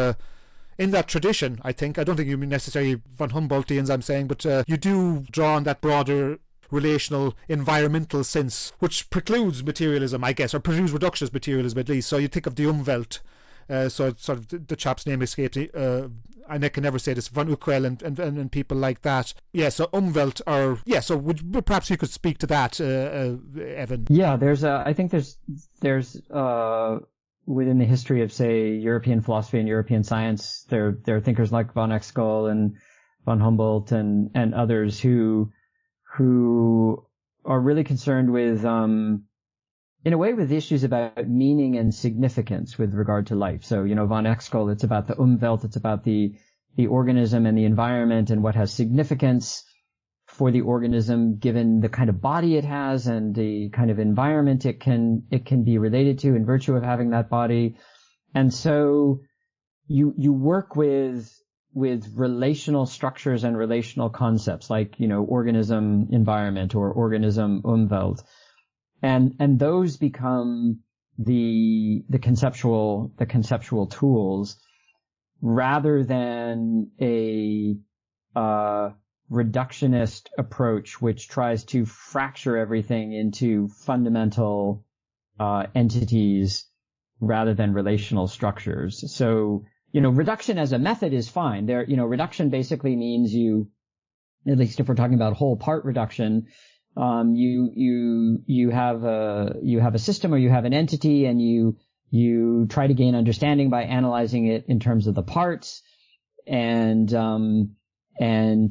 in that tradition, I think. I don't think you mean necessarily von Humboldtians, I'm saying, but you do draw on that broader relational environmental sense, which precludes materialism, I guess, or precludes reductionist materialism at least. So you think of the Umwelt, so sort of the chap's name escapes me, I can never say this, von Uckwell and people like that. Yeah, so Umwelt so perhaps you could speak to that, Evan. Yeah, I think there's within the history of, say, European philosophy and European science, there are thinkers like von Uckwell and von Humboldt and others who are really concerned with, in a way, with issues about meaning and significance with regard to life. So, von Uckwell, it's about the Umwelt, it's about the organism and the environment and what has significance for the organism given the kind of body it has and the kind of environment it can be related to in virtue of having that body. And so you work with relational structures and relational concepts like, organism environment or organism Umwelt. And those become the conceptual tools rather than a reductionist approach which tries to fracture everything into fundamental entities rather than relational structures. So, reduction as a method is fine. Reduction basically means at least if we're talking about whole part reduction, you have a system or you have an entity, and you try to gain understanding by analyzing it in terms of the parts and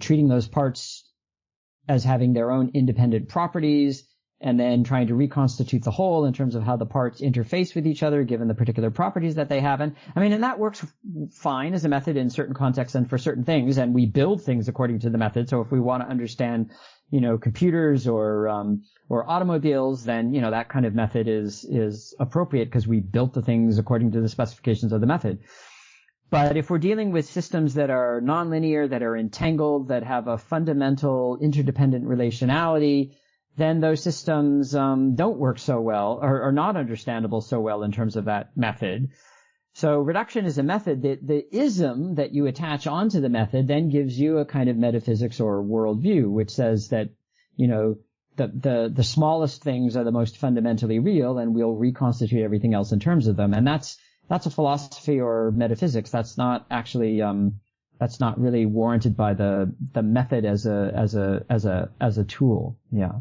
treating those parts as having their own independent properties, and then trying to reconstitute the whole in terms of how the parts interface with each other given the particular properties that they have. And that works fine as a method in certain contexts and for certain things, and we build things according to the method. So if we want to understand, computers or automobiles, then, that kind of method is appropriate because we built the things according to the specifications of the method. But if we're dealing with systems that are nonlinear, that are entangled, that have a fundamental interdependent relationality, then those systems don't work so well or are not understandable so well in terms of that method. So reduction is a method that the ism that you attach onto the method then gives you a kind of metaphysics or worldview, which says that, the smallest things are the most fundamentally real, and we'll reconstitute everything else in terms of them. And that's a philosophy or metaphysics. That's not actually, that's not really warranted by the method as a tool. Yeah.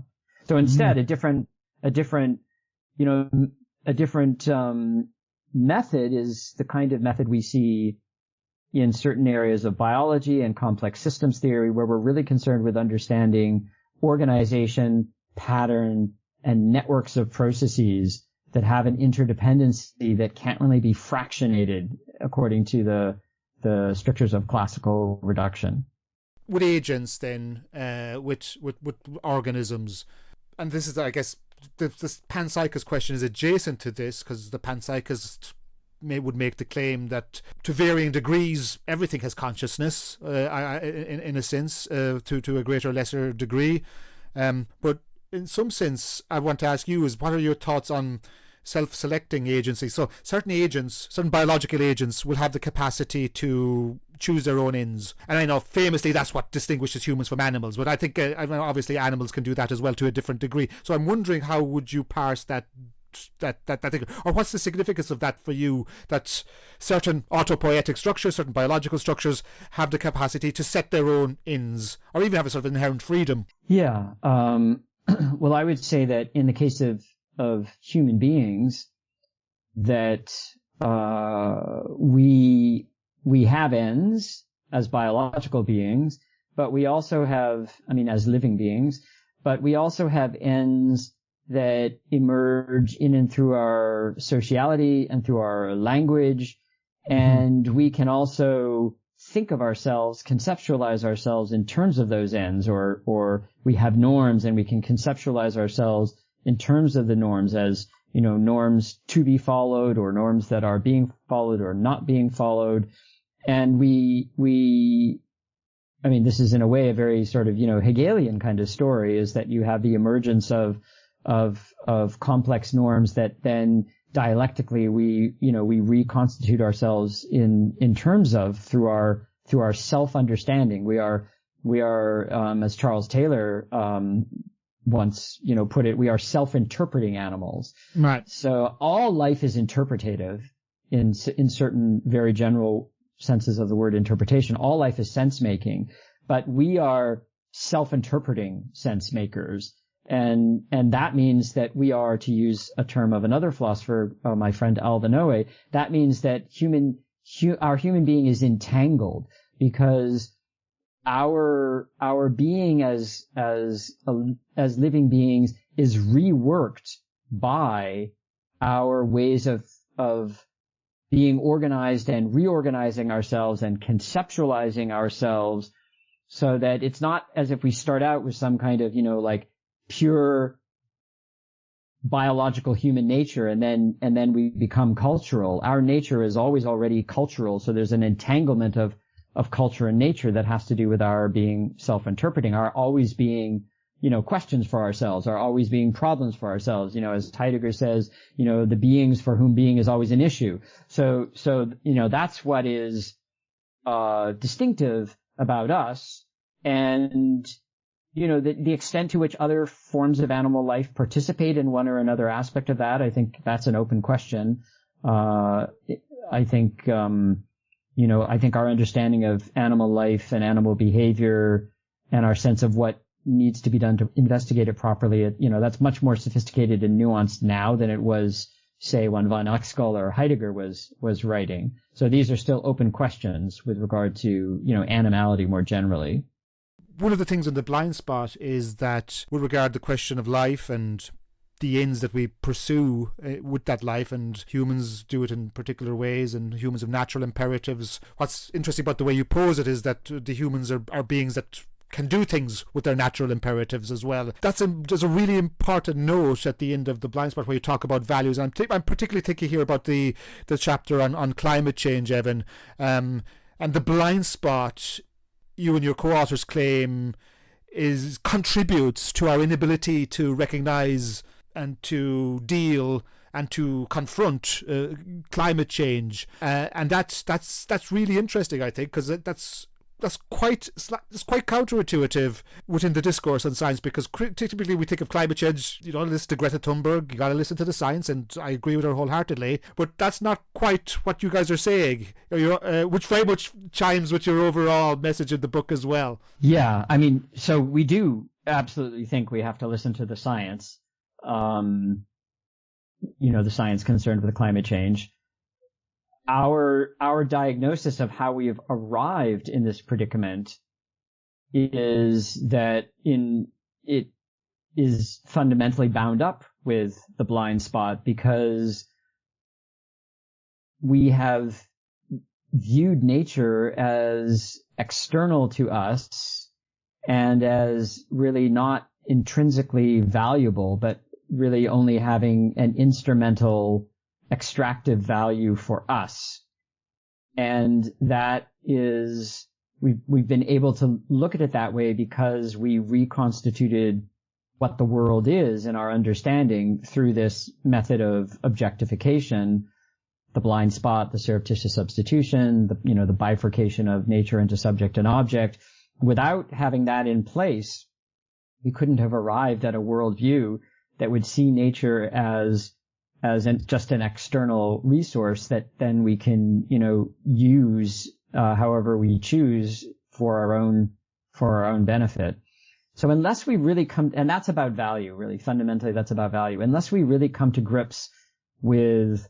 So instead, a different method is the kind of method we see in certain areas of biology and complex systems theory, where we're really concerned with understanding organization, pattern, and networks of processes that have an interdependency that can't really be fractionated according to the strictures of classical reduction. With agents then, with organisms, and this is, I guess, this panpsychist question is adjacent to this, because the panpsychist would make the claim that to varying degrees everything has consciousness, in a sense, to a greater or lesser degree. But in some sense, I want to ask you is, what are your thoughts on self-selecting agency? So certain biological agents will have the capacity to choose their own ends. And I know famously that's what distinguishes humans from animals, but I think obviously animals can do that as well to a different degree. So I'm wondering, how would you parse that thing, or what's the significance of that for you, that certain autopoietic structures, certain biological structures have the capacity to set their own ends, or even have a sort of inherent freedom? Yeah. Well, I would say that in the case of human beings, that we have ends as biological beings, but we also have, as living beings, but we also have ends that emerge in and through our sociality and through our language. And we can also think of ourselves, conceptualize ourselves in terms of those ends, or we have norms and we can conceptualize ourselves in terms of the norms as, norms to be followed, or norms that are being followed or not being followed. And this is in a way a very sort of, Hegelian kind of story, is that you have the emergence of complex norms that then dialectically we reconstitute ourselves in terms of through our self-understanding. We are, as Charles Taylor, once, put it, we are self-interpreting animals. Right. So all life is interpretative in certain very general senses of the word interpretation. All life is sense-making, but we are self-interpreting sense makers. And that means that we are, to use a term of another philosopher, my friend Alvin Noe, that means that our human being is entangled, because our being as living beings is reworked by our ways of being organized and reorganizing ourselves and conceptualizing ourselves, so that it's not as if we start out with some kind of, pure biological human nature and then we become cultural. Our nature is always already cultural, so there's an entanglement of culture and nature that has to do with our being self-interpreting, our always being, questions for ourselves, our always being problems for ourselves. As Heidegger says, the beings for whom being is always an issue. So that's what is distinctive about us. And the extent to which other forms of animal life participate in one or another aspect of that, I think that's an open question. I think our understanding of animal life and animal behavior and our sense of what needs to be done to investigate it properly, that's much more sophisticated and nuanced now than it was, say, when von Uexküll or Heidegger was writing. So these are still open questions with regard to, animality more generally. One of the things in the blind spot is that with regard to the question of life and the ends that we pursue with that life, and humans do it in particular ways, and humans have natural imperatives. What's interesting about the way you pose it is that the humans are beings that can do things with their natural imperatives as well. There's a really important note at the end of the blind spot where you talk about values. I'm particularly thinking here about the chapter on climate change, Evan, and the blind spot, you and your co-authors claim, contributes to our inability to recognize and to deal and to confront climate change, and that's really interesting, I think, because that's quite counterintuitive within the discourse on science, because typically we think of climate change, listen to Greta Thunberg, you got to listen to the science, and I agree with her wholeheartedly, but that's not quite what you guys are saying, which very much chimes with your overall message in the book as well. Yeah, I mean, so we do absolutely think we have to listen to the science, the science concerned with climate change. Our diagnosis of how we have arrived in this predicament is that it is fundamentally bound up with the blind spot, because we have viewed nature as external to us and as really not intrinsically valuable, but really only having an instrumental extractive value for us. And that is, we've been able to look at it that way because we reconstituted what the world is in our understanding through this method of objectification, the blind spot, the surreptitious substitution, the bifurcation of nature into subject and object. Without having that in place, we couldn't have arrived at a worldview that would see nature as just an external resource that then we can, use however we choose for our own benefit. So unless we really come, and that's about value, really fundamentally, that's about value. Unless we really come to grips with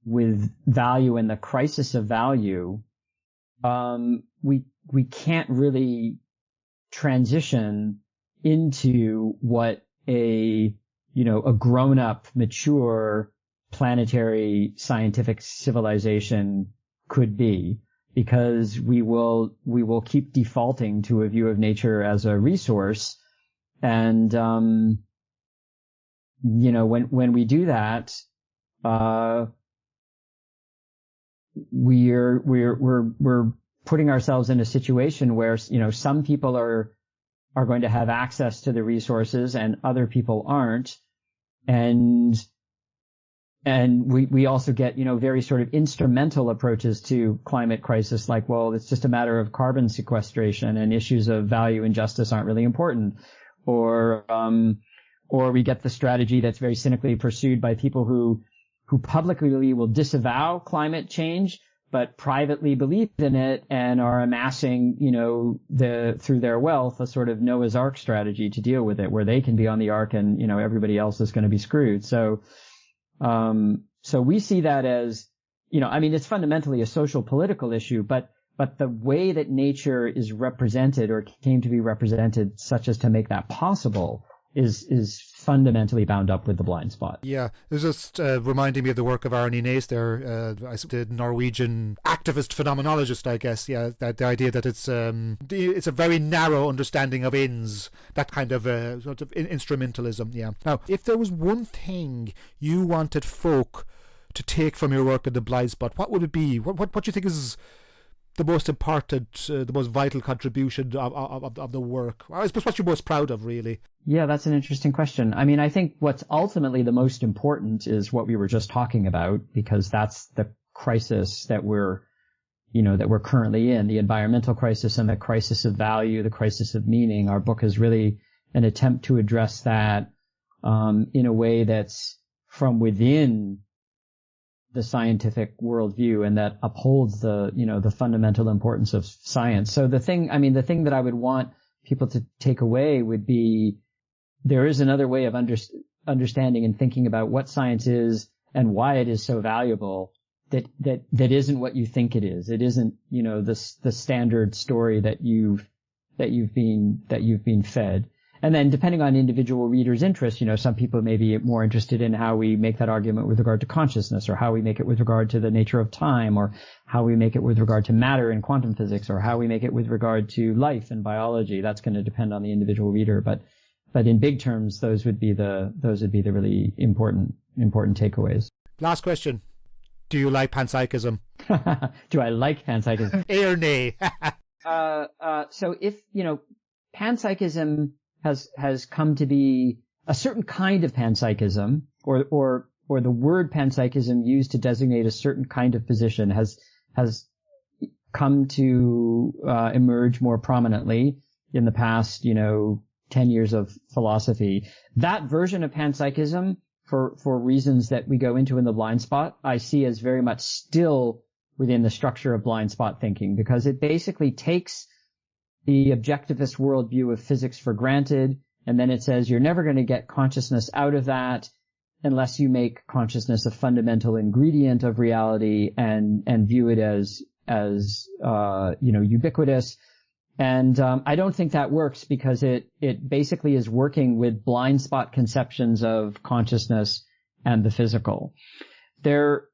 value and the crisis of value, we can't really transition into what a grown-up, mature, planetary scientific civilization could be, because we will keep defaulting to a view of nature as a resource. And, when we do that, we're putting ourselves in a situation where, some people are going to have access to the resources and other people aren't. And we also get, very sort of instrumental approaches to climate crisis, like, well, it's just a matter of carbon sequestration and issues of value and justice aren't really important. Or we get the strategy that's very cynically pursued by people who publicly will disavow climate change, but privately believe in it and are amassing, through their wealth, a sort of Noah's Ark strategy to deal with it, where they can be on the ark and, everybody else is going to be screwed. So we see that as, it's fundamentally a social political issue, but the way that nature is represented or came to be represented such as to make that possible is fundamentally bound up with the blind spot. Yeah, it was just reminding me of the work of Arne Naess there, the Norwegian activist phenomenologist, I guess. Yeah, that the idea that it's a very narrow understanding of ins, that kind of sort of instrumentalism. Yeah. Now, if there was one thing you wanted folk to take from your work in the blind spot, what would it be? What do you think is the most important, the most vital contribution of the work? I suppose what you're most proud of, really. Yeah, that's an interesting question. I mean, I think what's ultimately the most important is what we were just talking about, because that's the crisis that we're currently in, the environmental crisis and the crisis of value, the crisis of meaning. Our book is really an attempt to address that in a way that's from within the scientific worldview and that upholds the fundamental importance of science. So the thing that I would want people to take away would be, there is another way of understanding and thinking about what science is and why it is so valuable that isn't what you think it is. It isn't, the standard story that you've been fed. And then depending on individual readers' interests, some people may be more interested in how we make that argument with regard to consciousness, or how we make it with regard to the nature of time, or how we make it with regard to matter in quantum physics, or how we make it with regard to life and biology. That's going to depend on the individual reader. But in big terms, those would be the really important takeaways. Last question. Do you like panpsychism? Do I like panpsychism? A or nay? So if, panpsychism has come to be a certain kind of panpsychism, or or the word panpsychism used to designate a certain kind of position has come to emerge more prominently in the past, 10 years of philosophy. That version of panpsychism, for reasons that we go into in the blind spot, I see as very much still within the structure of blind spot thinking, because it basically takes the objectivist worldview of physics for granted, and then it says you're never going to get consciousness out of that unless you make consciousness a fundamental ingredient of reality and view it as ubiquitous. And I don't think that works, because it basically is working with blind spot conceptions of consciousness and the physical. There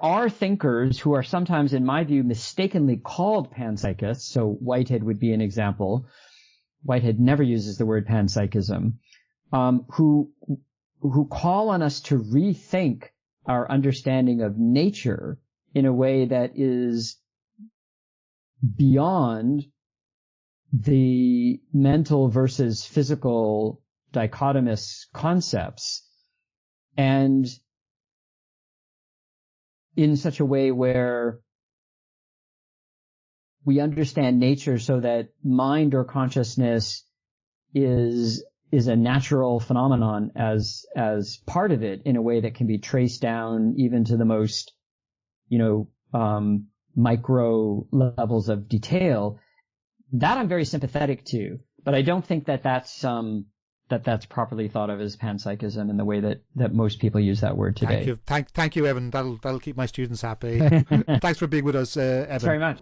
are thinkers who are sometimes, in my view, mistakenly called panpsychists. So Whitehead would be an example. Whitehead never uses the word panpsychism, who call on us to rethink our understanding of nature in a way that is beyond the mental versus physical dichotomous concepts, and in such a way where we understand nature so that mind or consciousness is a natural phenomenon as part of it, in a way that can be traced down even to the most, micro levels of detail. That I'm very sympathetic to, but I don't think that's properly thought of as panpsychism in the way that most people use that word today. Thank you, Evan. That'll keep my students happy. Thanks for being with us, Evan. Thanks very much.